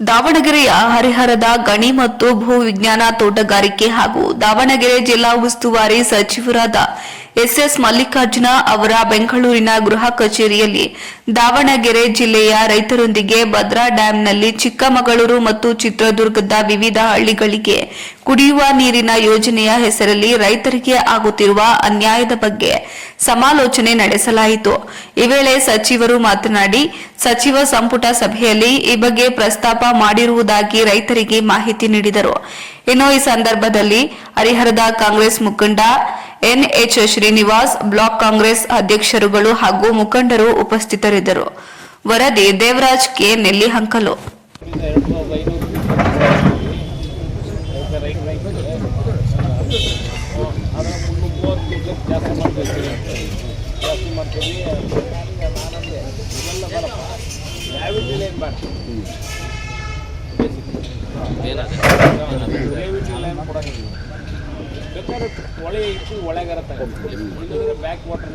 ದಾವಣಗೆರೆಯ ಹರಿಹರದ ಗಣಿ ಮತ್ತು ಭೂ ವಿಜ್ಞಾನ ತೋಟಗಾರಿಕೆ ಹಾಗೂ ದಾವಣಗೆರೆ ಜಿಲ್ಲಾ ಉಸ್ತುವಾರಿ ಸಚಿವರಾದ ಎಸ್ಎಸ್ ಮಲ್ಲಿಕಾರ್ಜುನ ಅವರ ಬೆಂಗಳೂರಿನ ಗೃಹ ಕಚೇರಿಯಲ್ಲಿ ದಾವಣಗೆರೆ ಜಿಲ್ಲೆಯ ರೈತರೊಂದಿಗೆ ಭದ್ರಾ ಡ್ಯಾಂನಲ್ಲಿ ಚಿಕ್ಕಮಗಳೂರು ಮತ್ತು ಚಿತ್ರದುರ್ಗದ ವಿವಿಧ ಹಳ್ಳಿಗಳಿಗೆ ಕುಡಿಯುವ ನೀರಿನ ಯೋಜನೆಯ ಹೆಸರಲ್ಲಿ ರೈತರಿಗೆ ಆಗುತ್ತಿರುವ ಅನ್ಯಾಯದ ಬಗ್ಗೆ ಸಮಾಲೋಚನೆ ನಡೆಸಲಾಯಿತು. ಈ ವೇಳೆ ಸಚಿವರು ಮಾತನಾಡಿ, ಸಚಿವ ಸಂಪುಟ ಸಭೆಯಲ್ಲಿ ಈ ಬಗ್ಗೆ ಪ್ರಸ್ತಾಪ ಮಾಡಿರುವುದಾಗಿ ರೈತರಿಗೆ ಮಾಹಿತಿ ನೀಡಿದರು. ಇನ್ನು ಈ ಸಂದರ್ಭದಲ್ಲಿ ಹರಿಹರದ ಕಾಂಗ್ರೆಸ್ ಮುಖಂಡ ಎನ್ಎಚ್ ಶ್ರೀನಿವಾಸ್, ಬ್ಲಾಕ್ ಕಾಂಗ್ರೆಸ್ ಅಧ್ಯಕ್ಷರುಗಳು ಹಾಗೂ ಮುಖಂಡರು ಉಪಸ್ಥಿತರಿದ್ದರು. ವರದಿ ದೇವರಾಜ್ ಕೆ, ನೆಲ್ಲಿಹಂಕಲು. ಬೇಕಾದ್ರೆ ಒಳೆ ಇಟ್ಟು ಒಳಗಾರ ತಗೊಂಡು ಬ್ಯಾಕ್ ವಾಟರ್